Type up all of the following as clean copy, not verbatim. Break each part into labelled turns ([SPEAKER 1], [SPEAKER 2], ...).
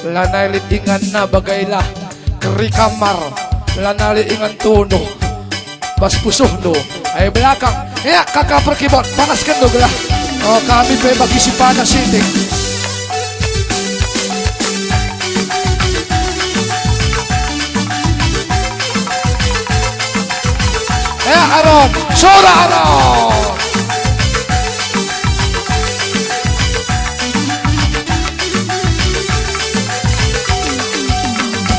[SPEAKER 1] lanay litingan na bagayla keri kamar lanali ingan tuno bas pusuh do ay belakang ya kakak perkibot panaskan do gelah. Oh kami pe bagi si panas siting. Ya aron suara aron.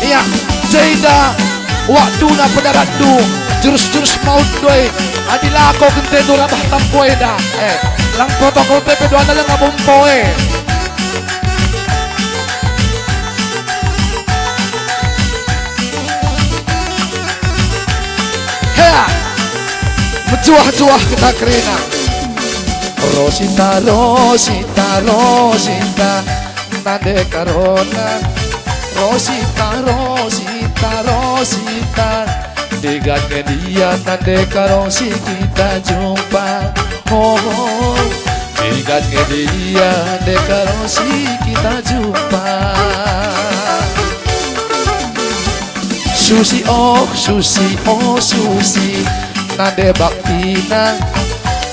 [SPEAKER 1] Ya Jaida waktu na padarandu jurus-jurus maut doi adila ako kente dura bahtampoe da lang protokol PP doa na lang ngabumpoe hea menjuah-juah kita kerina Rosita Rosita Rosita nade karona Rosita, Rosita, Rosita dengannya dia tandeka Rosi kita jumpa. Oh, oh. Dengannya dia tandeka Rosi kita jumpa. Susi, oh Susi, oh Susi nade baktina.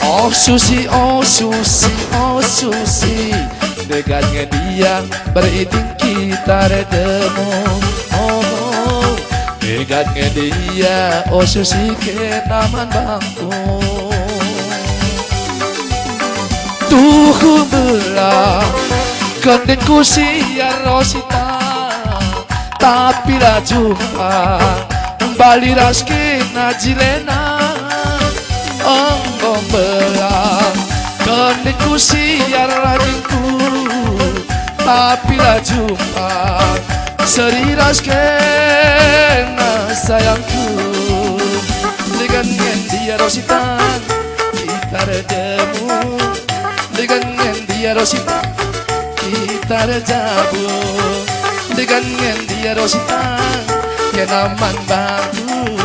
[SPEAKER 1] Oh Susi, oh Susi, oh Susi dengannya dia beriting kita redemu. Oh, dengannya dia oh Susi kenaman bangku. Tuh belah kendengku siar Rosita tapi lah jumpa kembali raskina jilena. Oh belah kendengku siar rajinku tapi lah jumpa seri raskena sayangku dengan dia Rosita kita redemu dengan dia Rosita kita rejabu dengan dia Rosita kenaman baru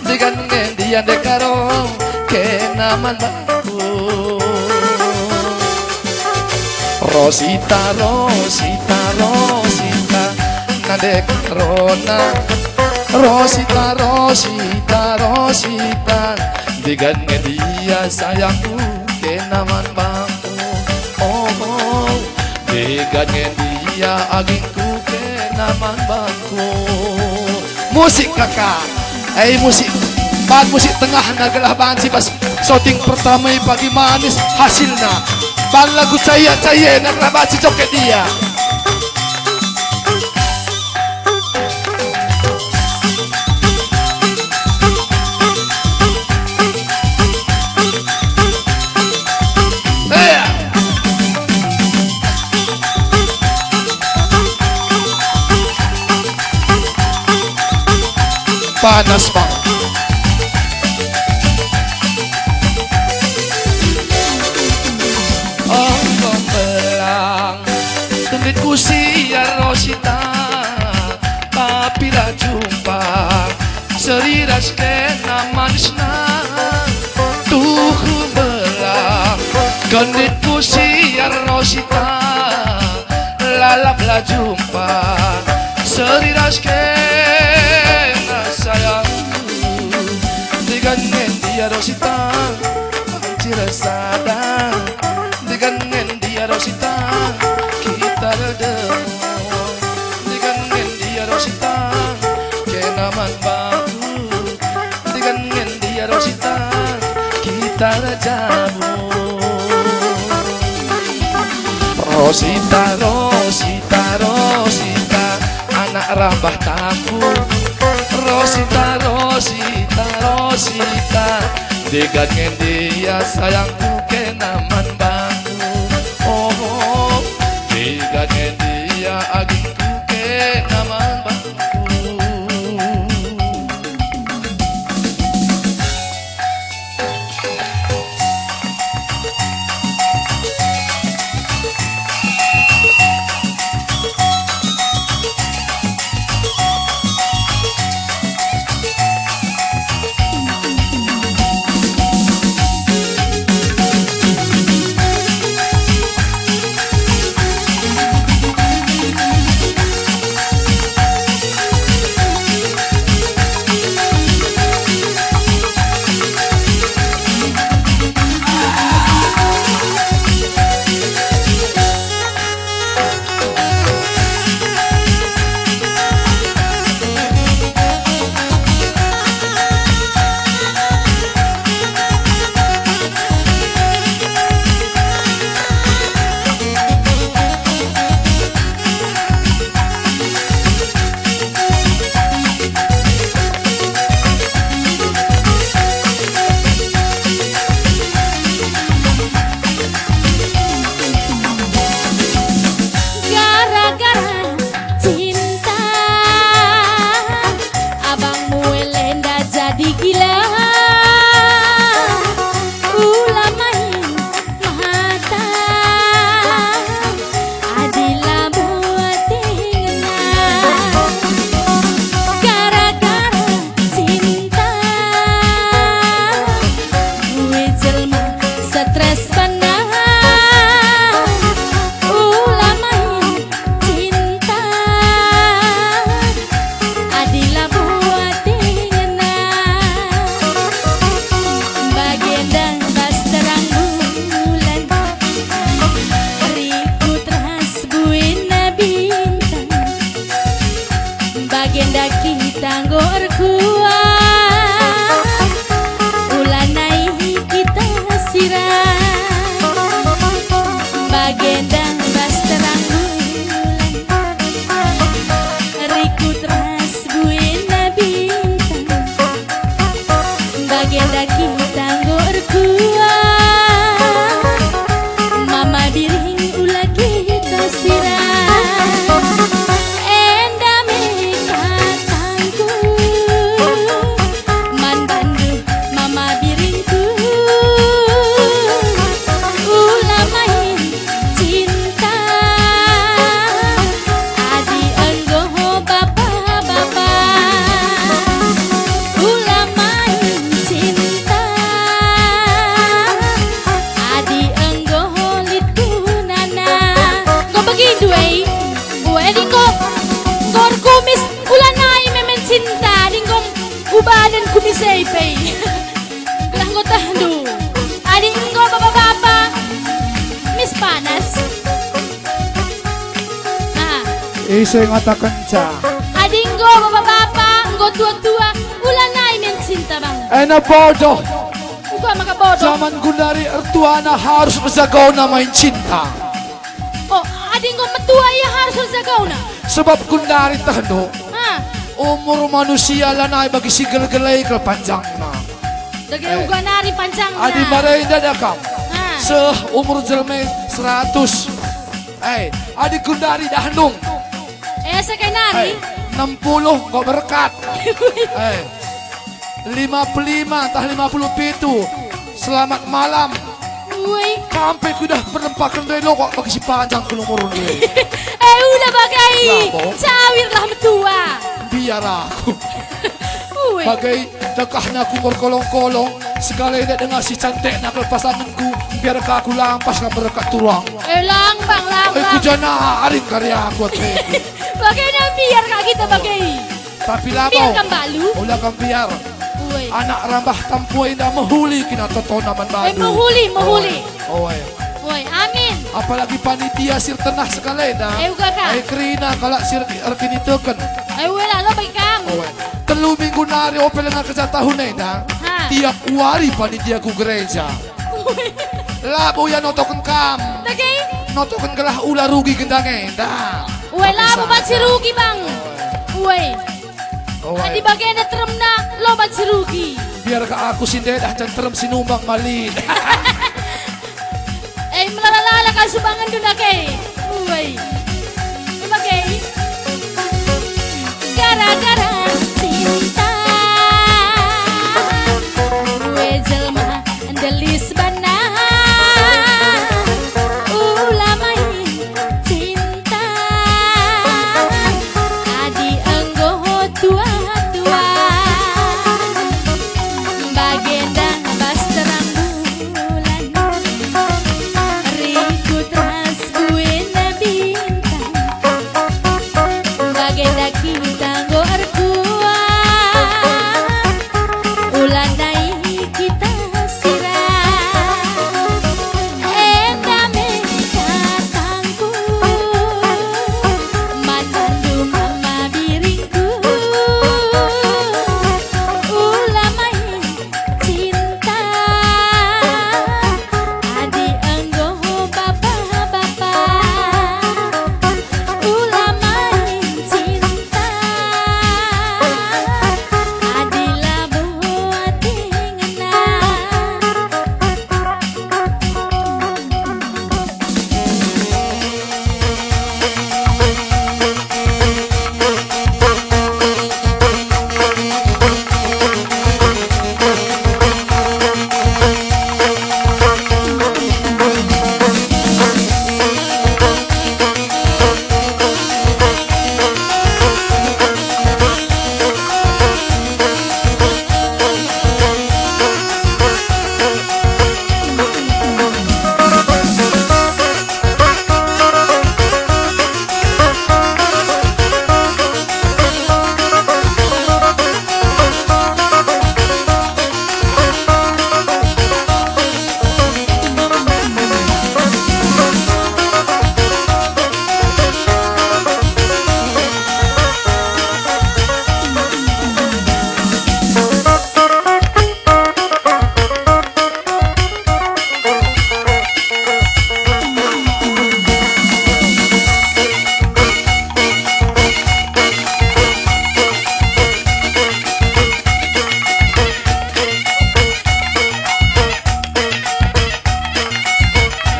[SPEAKER 1] dengan dia dekaro kenaman baru. Rosita, Rosita, Rosita nade corona. Rosita, Rosita, Rosita dengannya dia sayangku kenaman bangku. Oh, oh. Dengannya dia agingku kenaman bangku. Musik kakak, musik ban musik tengah nagalah ban si pas shooting pertama pagi manis hasilnya. Ban lagu caya-caya nagalah ban si coket dia. Panas bang. Oh gombelang tenditku siar Rosita tapi lah jumpa seri raskena manisna. Tuh belang tenditku siar Rosita lalap lah jumpa seri raskena sayangku dengan dia Rosita hancur sadar dengan dia Rosita kita redemu dengan dia Rosita kenaman baru dengan dia Rosita kita rejamu. Rosita, Rosita, Rosita anak rambah tamu. Rosita, Rosita, Rosita dengannya dia sayangku kenaman bangku. Oh, oh. Dengannya dia agingku kenaman bangku.
[SPEAKER 2] seipei. Gelah ngotah du. Adik engko bapak-bapak. Mis panas. Nah.
[SPEAKER 1] Iso ngata kencang.
[SPEAKER 2] Adik engko bapak-bapak, engko tua-tua. Ulah nai men cinta bang.
[SPEAKER 1] Enak bodoh.
[SPEAKER 2] Uga maka bodoh.
[SPEAKER 1] Zaman Gundari Ertuana harus berjaga main cinta.
[SPEAKER 2] Oh, adik engko metua ya harus berjagauna.
[SPEAKER 1] Sebab Gundari tahno.
[SPEAKER 2] Hah.
[SPEAKER 1] Umur manusia lanai bagi si gelgelai ke panjangna.
[SPEAKER 2] Dagi uga nari panjangna.
[SPEAKER 1] Adi marai dadakam.
[SPEAKER 2] Hah.
[SPEAKER 1] Seumur jelme 100. Adi Gundari dahnung.
[SPEAKER 2] Sekay nari.
[SPEAKER 1] 60 kok berkat. 55 tah 57. Selamat malam.
[SPEAKER 2] Woi.
[SPEAKER 1] Kampe kudah perlempakan relo kok bagi si panjang ke umur ini.
[SPEAKER 2] Udah bagai. Cawir lah metua.
[SPEAKER 1] Biar aku.
[SPEAKER 2] Woi.
[SPEAKER 1] Bagai dekahnya aku berkolong-kolong. Sekali dia dengar si cantik nak pasanganku. Biar aku lampas nak berkat turang.
[SPEAKER 2] Lang bang.
[SPEAKER 1] Aku jana aring karya aku.
[SPEAKER 2] Bagai na biar kak kita bagai.
[SPEAKER 1] Tapi labo.
[SPEAKER 2] Biar kan balu.
[SPEAKER 1] Ulah kan biar.
[SPEAKER 2] Woi.
[SPEAKER 1] Anak rambah tampuai dah mahuli kina totonaman badu.
[SPEAKER 2] Mahuli.
[SPEAKER 1] Oh,
[SPEAKER 2] Woi, amin.
[SPEAKER 1] apalagi panitia sir tenah sekali dah.
[SPEAKER 2] Uga ka.
[SPEAKER 1] Kerina kalau sir arkini teken.
[SPEAKER 2] Wala lo bagi kam.
[SPEAKER 1] Oh, telu minggu nari opel nga kerja tahun dah. Tiap wari panitia ku gereja. Labo ya notoken kam.
[SPEAKER 2] Lagi?
[SPEAKER 1] Notoken gelah ulah rugi gendangnya dah.
[SPEAKER 2] Woi, labo bat si rugi bang. Woi.
[SPEAKER 1] Oh,
[SPEAKER 2] Adi bagian na teremna lo bat si rugi.
[SPEAKER 1] biar ke aku sinde dah canterem sinumbang malin.
[SPEAKER 2] Melalala ka subangan doon kay. Uy. Bagay. Gara-gara cinta. Uy, jelma andalis bana. Ulamay cinta. Adi enggo tua-tua. Bagenda bas terang bulan. Rikut ras buin bintang. Bagenda kita go arkua. Ulan naik kita sirah. Endame katangku. Manandu mama biringku. Ulamay cinta. Adi enggo bapak-bapak. Ulamay cinta. Adi labo atingna.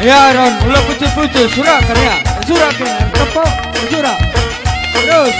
[SPEAKER 3] Ya Ron, ulah putus-putus, surah kan ya, surah kan, tepuk, surah, terus.